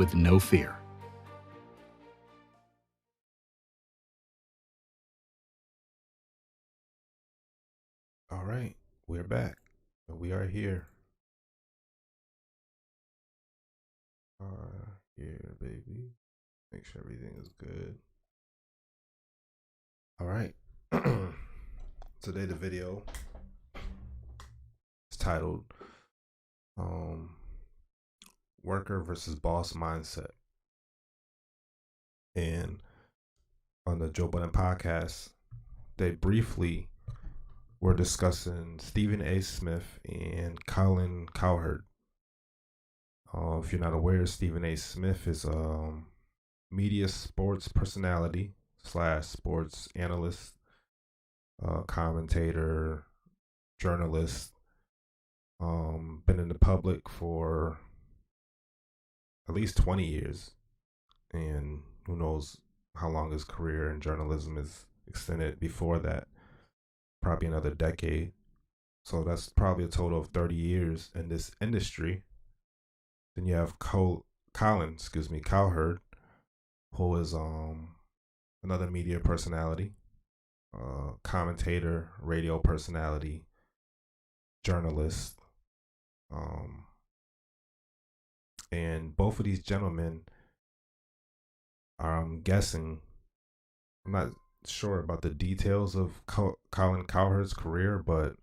with no fear. All right, we're back. We are here. Here, baby. Make sure everything is good. All right. Today the video is titled Worker versus Boss Mindset. And on the Joe Budden podcast, they briefly were discussing Stephen A. Smith and Colin Cowherd. If you're not aware, Stephen A. Smith is a media sports personality / sports analyst, commentator, journalist. Been in the public for at least 20 years, and who knows how long his career in journalism is extended before that. Probably another decade. So that's probably a total of 30 years in this industry. Then you have Colin Cowherd, who is another media personality, commentator, radio personality, journalist. And both of these gentlemen are, I'm guessing, I'm not sure about the details of Colin Cowherd's career, but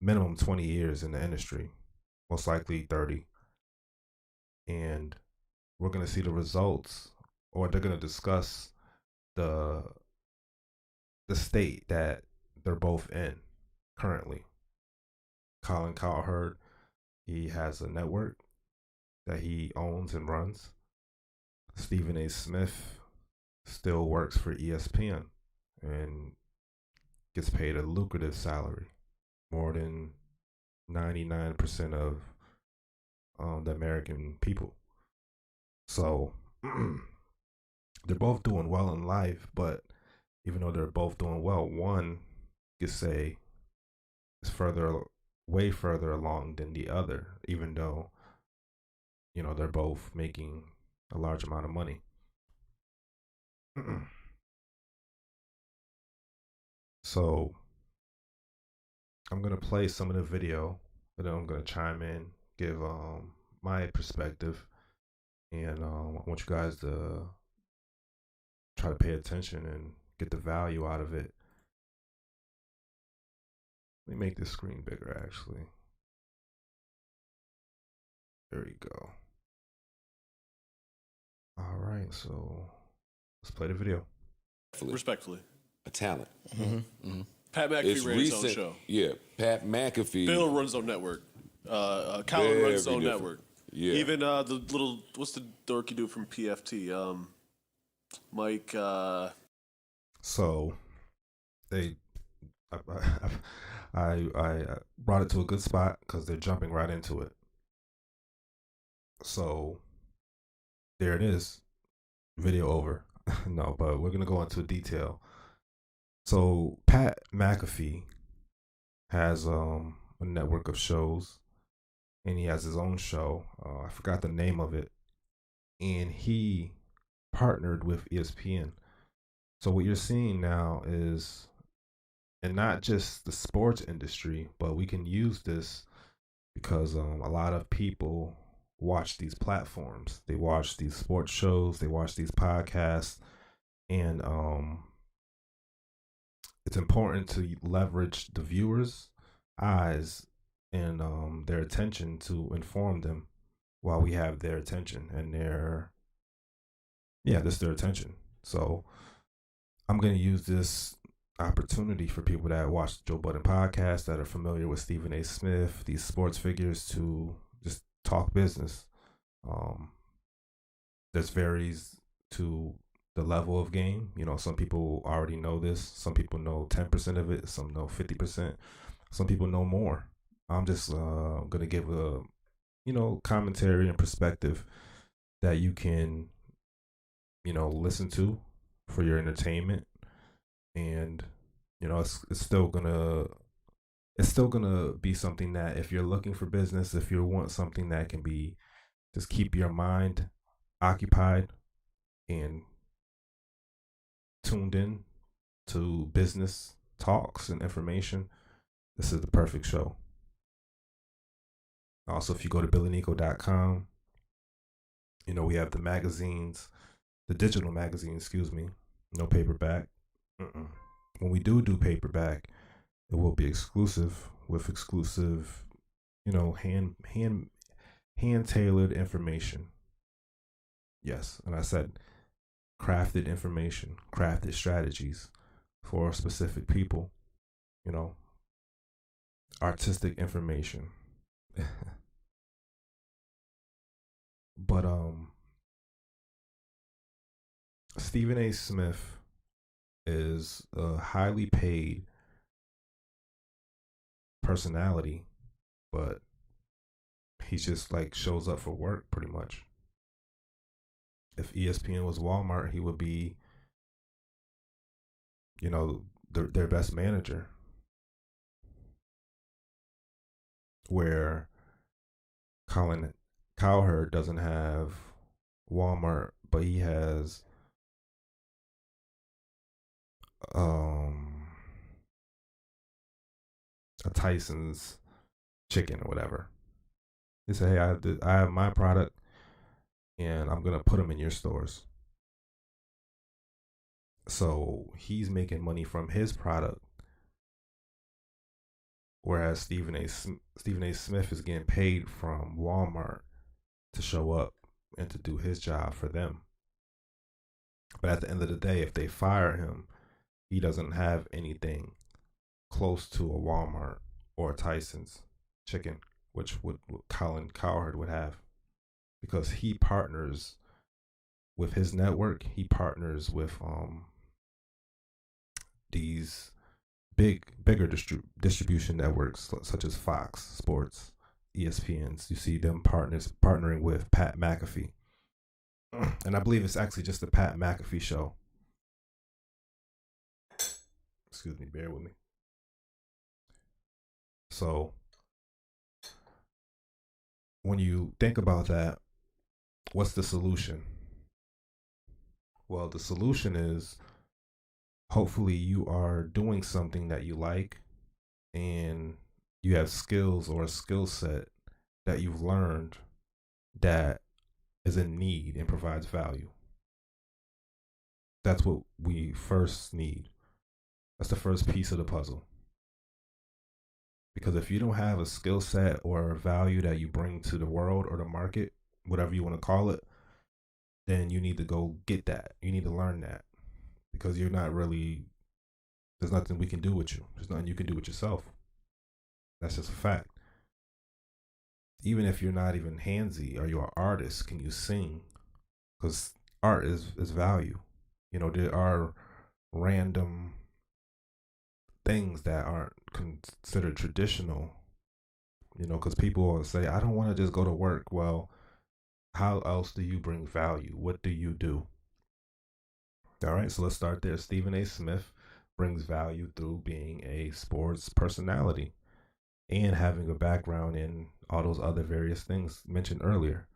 minimum 20 years in the industry, most likely 30. And we're going to see the results, or they're going to discuss the state that they're both in currently. Colin Cowherd, he has a network that he owns and runs. Stephen A. Smith still works for ESPN and gets paid a lucrative salary, more than 99% of the American people. So they're both doing well in life, but even though they're both doing well, one could say is way further along than the other, even though, you know, they're both making a large amount of money. So I'm gonna play some of the video, and then I'm gonna chime in, give my perspective, and I want you guys to try to pay attention and get the value out of it. Let me make this screen bigger, actually. There you go. All right, so let's play the video. Respectfully. A talent. Pat McAfee ran his own show. Yeah, Pat McAfee. Bill runs his own network. Colin runs his own network. Yeah. Even the little, what's the dorky dude from PFT? Mike. So they, I brought it to a good spot because they're jumping right into it. So there it is. Video over. No, but we're gonna go into detail. So Pat McAfee has a network of shows, and he has his own show. I forgot the name of it, and he partnered with ESPN. So what you're seeing now is, and not just the sports industry, but we can use this because a lot of people watch these platforms. They watch these sports shows, they watch these podcasts, and it's important to leverage the viewers' eyes and their attention to inform them while we have their attention and this their attention. So I'm going to use this opportunity for people that watch the Joe Budden podcast, that are familiar with Stephen A. Smith, these sports figures, to just talk business. This varies to the level of game. You know, some people already know this. Some people know 10% of it. Some know 50%. Some people know more. I'm just going to give a, commentary and perspective that you can, listen to for your entertainment. And, it's still gonna be something that, if you're looking for business, if you want something that can be just keep your mind occupied and tuned in to business talks and information, this is the perfect show. Also, if you go to BILLINICO.com, we have the magazines, the digital magazine, no paperback. When we do paperback, it will be exclusive with exclusive, hand tailored information. Yes, and I said crafted information, crafted strategies for specific people, artistic information. But Stephen A. Smith is a highly paid personality, but he just like shows up for work pretty much. If ESPN was Walmart, he would be, their best manager. Where Colin Cowherd doesn't have Walmart, but he has a Tyson's chicken or whatever. They say, hey, I have my product, and I'm gonna put them in your stores. So he's making money from his product, whereas Stephen A. Smith is getting paid from Walmart to show up and to do his job for them. But at the end of the day, if they fire him, he doesn't have anything close to a Walmart or a Tyson's chicken, which would Colin Cowherd would have, because he partners with his network. He partners with these bigger distribution networks such as Fox Sports, ESPNs. You see them partnering with Pat McAfee, and I believe it's actually just the Pat McAfee show. Excuse me, bear with me. So when you think about that, what's the solution? Well, the solution is hopefully you are doing something that you like and you have skills or a skill set that you've learned that is in need and provides value. That's what we first need. That's the first piece of the puzzle. Because if you don't have a skill set or a value that you bring to the world or the market, whatever you want to call it, then you need to go get that. You need to learn that. Because you're not really, there's nothing we can do with you. There's nothing you can do with yourself. That's just a fact. Even if you're not even handsy or you're an artist, can you sing? Because art is value. There are random things that aren't considered traditional, because people will say, I don't want to just go to work. Well, how else do you bring value? What do you do? All right, so let's start there. Stephen A. Smith brings value through being a sports personality and having a background in all those other various things mentioned earlier.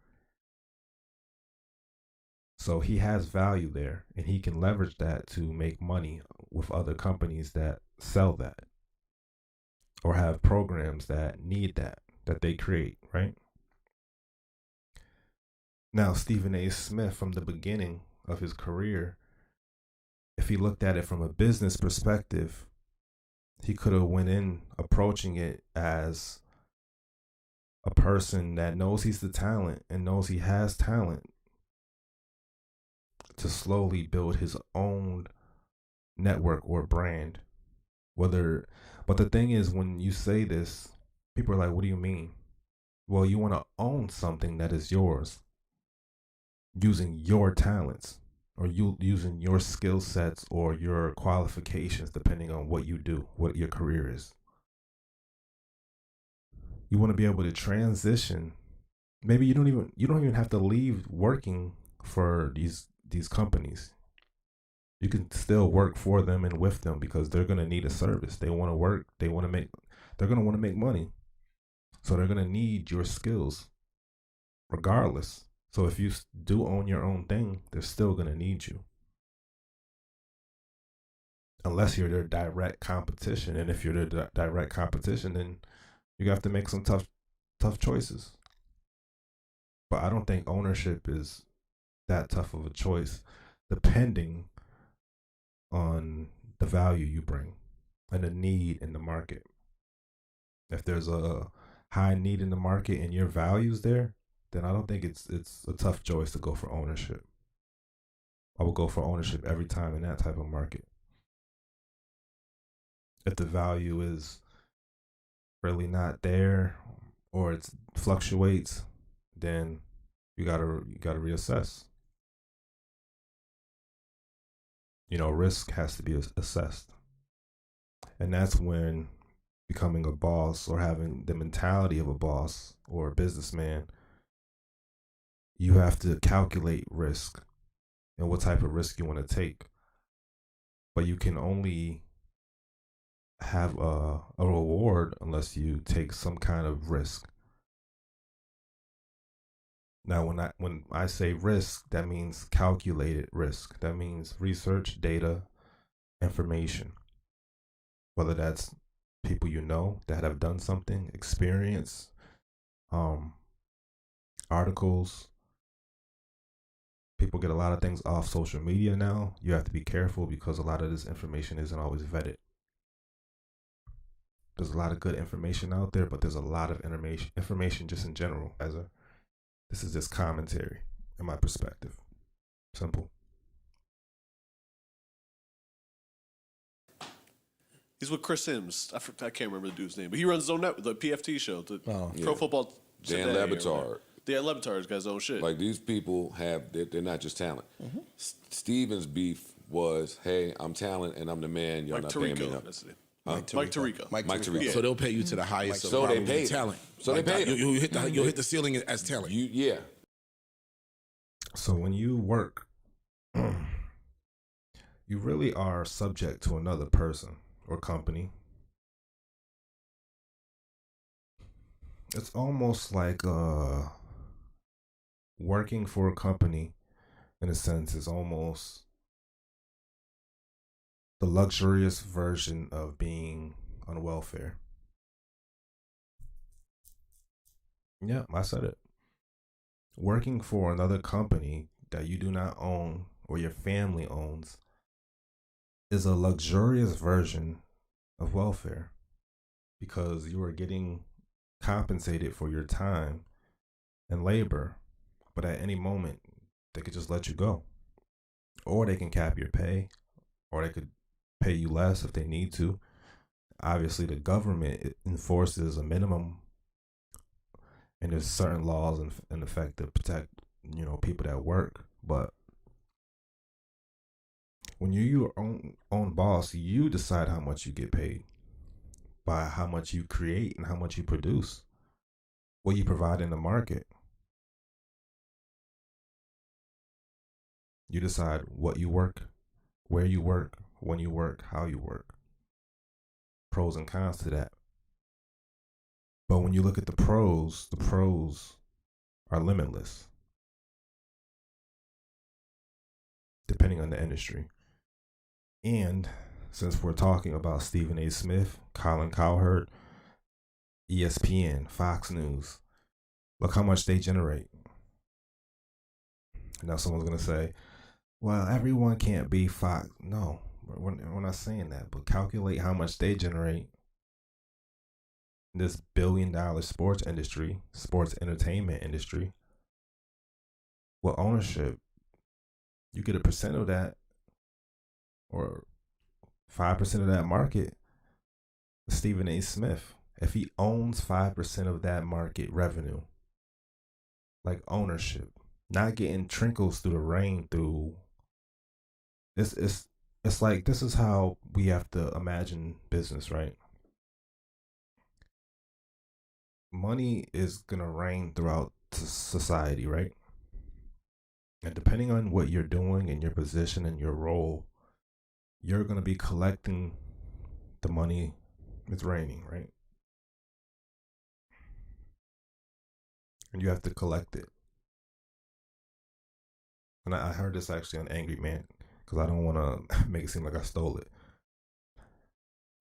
So he has value there, and he can leverage that to make money with other companies that sell that or have programs that need that they create, right? Now, Stephen A. Smith, from the beginning of his career, if he looked at it from a business perspective, he could have went in approaching it as a person that knows he's the talent and knows he has talent to slowly build his own network or brand. But the thing is, when you say this, people are like, what do you mean? Well, you want to own something that is yours using your talents, or you using your skill sets or your qualifications, depending on what you do, what your career is. You want to be able to transition. Maybe you don't even have to leave working for these companies. You can still work for them and with them, because they're going to need a service. They want to work. They're going to want to make money. So they're going to need your skills. regardless. So if you do own your own thing, they're still going to need you. Unless you're their direct competition. And if you're their direct competition, then you have to make some tough choices. But I don't think ownership is that tough of a choice, depending on the value you bring and the need in the market. If there's a high need in the market and your value's there, then I don't think it's a tough choice to go for ownership. I will go for ownership every time in that type of market. If the value is really not there or it fluctuates, then you gotta reassess. Risk has to be assessed. And that's when becoming a boss or having the mentality of a boss or a businessman, you have to calculate risk and what type of risk you want to take. But you can only have a reward unless you take some kind of risk. Now, when I say risk, that means calculated risk. That means research, data, information. Whether that's people that have done something, experience, articles. People get a lot of things off social media now. You have to be careful because a lot of this information isn't always vetted. There's a lot of good information out there, but there's a lot of information just in general. This is just commentary in my perspective. Simple. He's with Chris Sims. I can't remember the dude's name, but he runs his own network, the PFT show, Pro Football Dan Today. Le Batard. Dan Le Batard's got his own shit. Like, these people they're not just talent. Mm-hmm. Steven's beef was, hey, I'm talent and I'm the man. Y'all Mike not paying me Tirico. enough. That's it. Mike Tirico. Mike Tirico. Yeah. So they'll pay you to the highest. So they pay talent. So they pay. You'll hit the ceiling as talent. Yeah. So when you work, you really are subject to another person or company. It's almost like working for a company, in a sense, is almost the luxurious version of being on welfare. Yeah, I said it. Working for another company that you do not own or your family owns is a luxurious version of welfare because you are getting compensated for your time and labor, but at any moment they could just let you go, or they can cap your pay, or they could pay you less if they need to. Obviously, the government enforces a minimum, and there's certain laws in effect to protect, people that work. But when you're your own boss, you decide how much you get paid by how much you create and how much you produce, what you provide in the market. You decide what you work, where you work, when you work, how you work. Pros and cons to that. But when you look at the pros are limitless, depending on the industry. And since we're talking about Stephen A. Smith, Colin Cowherd, ESPN, Fox News, look how much they generate. Now someone's going to say, well, everyone can't be Fox. No, we're not saying that. But calculate how much they generate in this billion-dollar sports industry, sports entertainment industry. With ownership, you get a percent of that, or 5% of that market. Stephen A. Smith, if he owns 5% of that market revenue, like ownership, not getting trickles through the rain through. It's like, this is how we have to imagine business, right? Money is gonna rain throughout society, right? And depending on what you're doing and your position and your role, you're gonna be collecting the money. It's raining, right? And you have to collect it. and I heard this actually on Angry Man, because I don't want to make it seem like I stole it.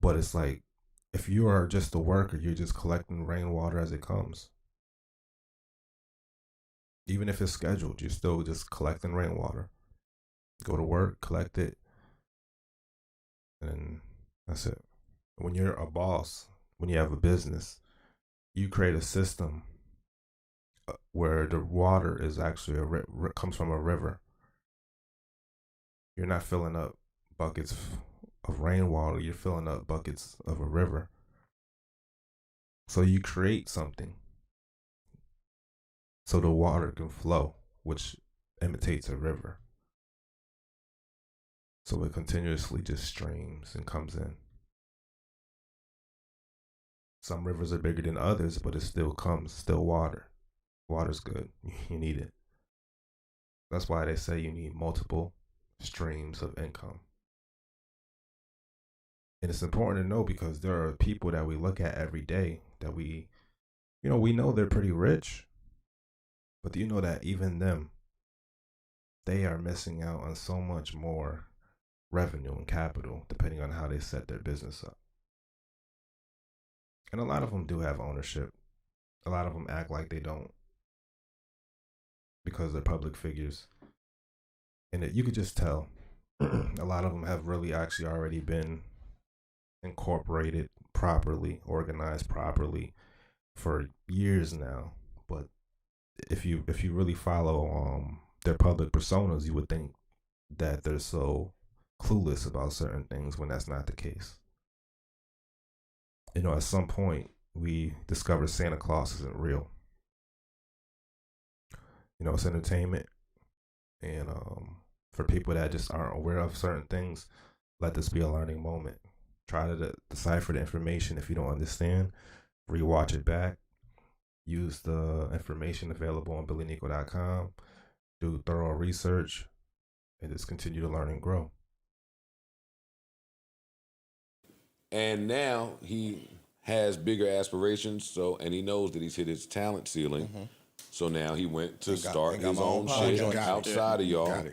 But it's like, if you are just a worker, you're just collecting rainwater as it comes. Even if it's scheduled, you're still just collecting rainwater. Go to work, collect it, and that's it. When you're a boss, when you have a business, you create a system where the water is actually comes from a river. You're not filling up buckets of rainwater, you're filling up buckets of a river. So you create something so the water can flow, which imitates a river. So it continuously just streams and comes in. Some rivers are bigger than others, but it still comes, still water. Water's good. You need it. That's why they say you need multiple streams of income. And it's important to know, because there are people that we look at every day that we know they're pretty rich. But do you know that even them, they are missing out on so much more revenue and capital depending on how they set their business up? And a lot of them do have ownership. A lot of them act like they don't, because they're public figures. And you could just tell a lot of them have really actually already been incorporated properly, organized properly for years now. But if you really follow their public personas, you would think that they're so clueless about certain things, when that's not the case. At some point we discovered Santa Claus isn't real. It's entertainment, and for people that just aren't aware of certain things, let this be a learning moment. Try to decipher the information. If you don't understand, rewatch it back. Use the information available on BILLINICO.com. Do thorough research, and just continue to learn and grow. And now he has bigger aspirations, and he knows that he's hit his talent ceiling. Mm-hmm. So now he went to start his own shit outside of y'all,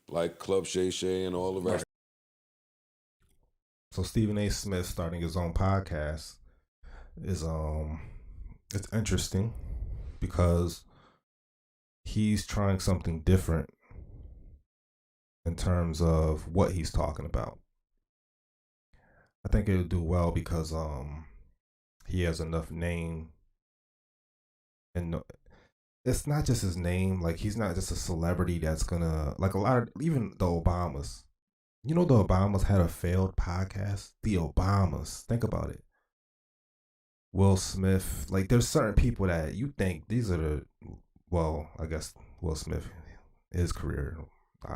like Club Shay Shay and all the rest. So Stephen A. Smith starting his own podcast is it's interesting, because he's trying something different in terms of what he's talking about. I think it'll do well because he has enough name, and it's not just his name. Like, he's not just a celebrity that's gonna, like, a lot of, even the Obamas. The Obamas had a failed podcast. The Obamas, think about it. Will Smith, like, there's certain people that you think these are I guess Will Smith, his career.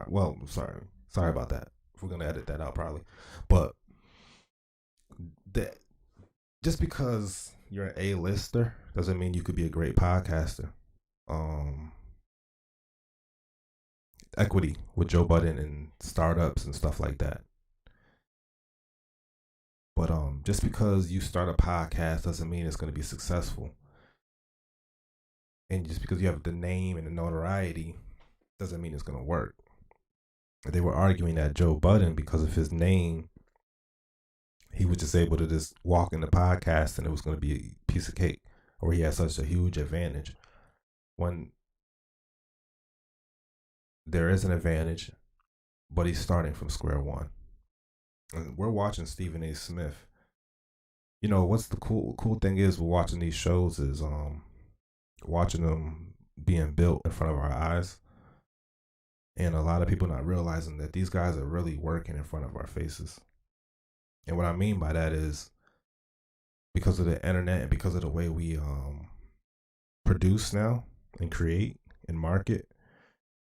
Well, sorry about that. We're gonna edit that out probably, but that just because you're an A-lister doesn't mean you could be a great podcaster. Equity with Joe Budden and startups and stuff like that. But just because you start a podcast doesn't mean it's going to be successful. And just because you have the name and the notoriety doesn't mean it's going to work. They were arguing that Joe Budden, because of his name, he was just able to just walk in the podcast and it was going to be a piece of cake, or he had such a huge advantage. When there is an advantage, but he's starting from square one. And we're watching Stephen A. Smith. What's the cool thing is with watching these shows is watching them being built in front of our eyes. And a lot of people not realizing that these guys are really working in front of our faces. And what I mean by that is, because of the internet and because of the way we produce now and create and market,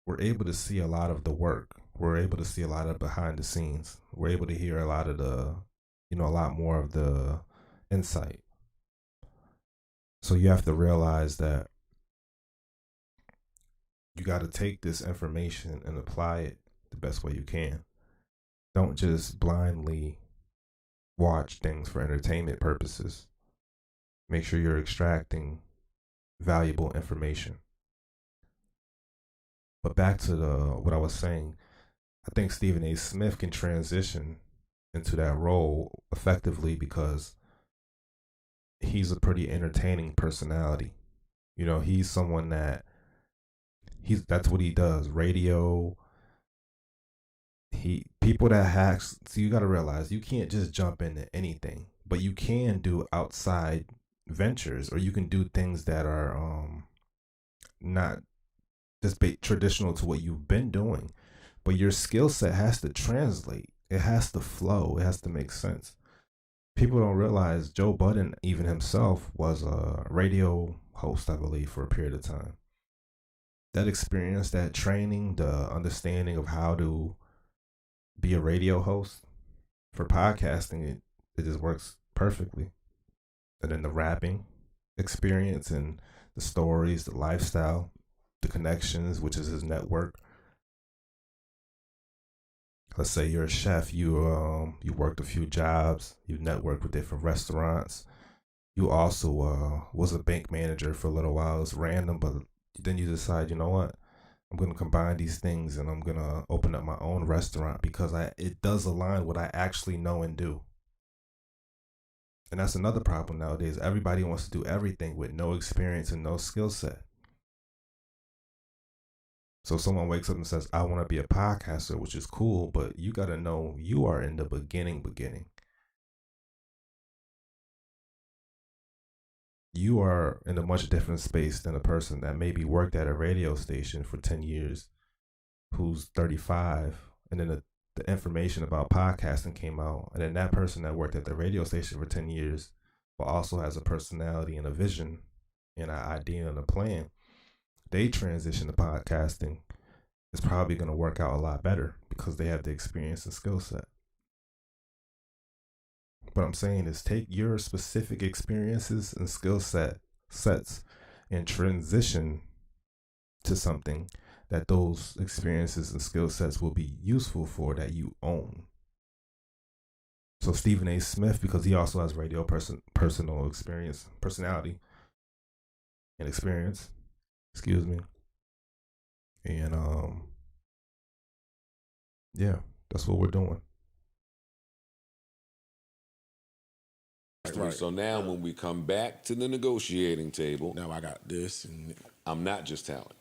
we're able to see a lot of the work. We're able to see a lot of behind the scenes. We're able to hear a lot of a lot more of the insight. So you have to realize that you got to take this information and apply it the best way you can. Don't just blindly watch things for entertainment purposes. Make sure you're extracting valuable information. But back to what I was saying, I think Stephen A. Smith can transition into that role effectively because he's a pretty entertaining personality. You know, he's someone that's what he does. Radio. People that hacks. So you got to realize you can't just jump into anything, but you can do outside ventures, or you can do things that are not just traditional to what you've been doing, but your skill set has to translate. It has to flow. It has to make sense. People don't realize Joe Budden, even himself, was a radio host, I believe, for a period of time. That experience, that training, the understanding of how to be a radio host for podcasting, it just works perfectly. And then the rapping experience and the stories, the lifestyle, the connections, which is his network. Let's say you're a chef, you worked a few jobs, you networked with different restaurants. You also was a bank manager for a little while. It's random, but then you decide, you know what? I'm going to combine these things and I'm going to open up my own restaurant because it does align what I actually know and do. And that's another problem nowadays. Everybody wants to do everything with no experience and no skill set. So someone wakes up and says, I want to be a podcaster, which is cool, but you got to know you are in the beginning. You are in a much different space than a person that maybe worked at a radio station for 10 years, who's 35, and then the information about podcasting came out, and then that person that worked at the radio station for 10 years, but also has a personality and a vision and an idea and a plan, they transition to podcasting, is probably going to work out a lot better because they have the experience and skill set. What I'm saying is take your specific experiences and skill sets and transition to something that those experiences and skill sets will be useful for, that you own. So Stephen A. Smith, because he also has radio personal experience, personality and experience, and yeah, that's what we're doing. Right. So now when we come back to the negotiating table, now I got this, and I'm not just talent.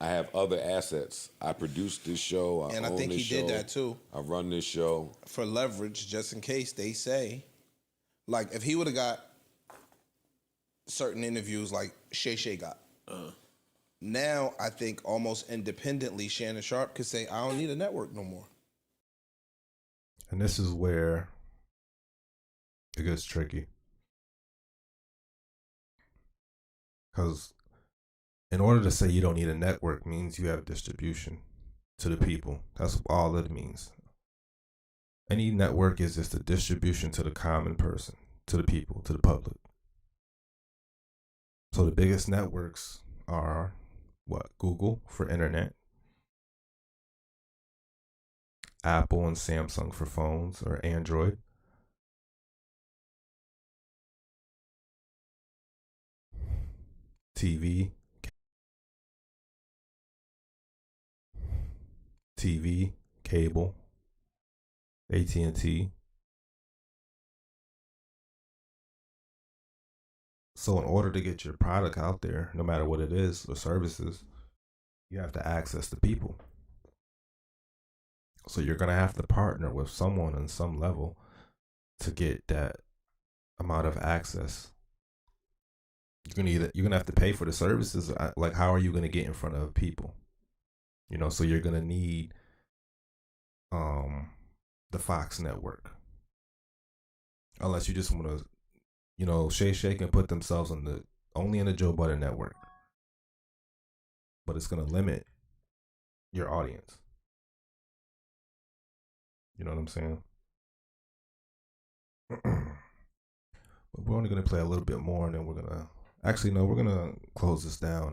I have other assets. I produced this show. I think he did that too. I run this show for leverage, just in case they say, like, if he would have got certain interviews like Shay got. Now I think almost independently, Shannon Sharp could say, I don't need a network no more. And this is where it gets tricky. Because in order to say you don't need a network means you have distribution to the people. That's all it means. Any network is just a distribution to the common person, to the people, to the public. So the biggest networks are what? Google for internet, Apple and Samsung for phones or Android, TV, cable, AT&T. So in order to get your product out there, no matter what it is or services, you have to access the people. So you're going to have to partner with someone on some level to get that amount of access. You're gonna have to pay for the services. Like, how are you gonna get in front of people? You know, so you're gonna need the Fox network, unless you just want to, you know, Shay can put themselves on only in the Joe Budden network, but it's gonna limit your audience. You know what I'm saying? But we're only gonna play a little bit more, and then we're gonna. Actually, no, we're going to close this down.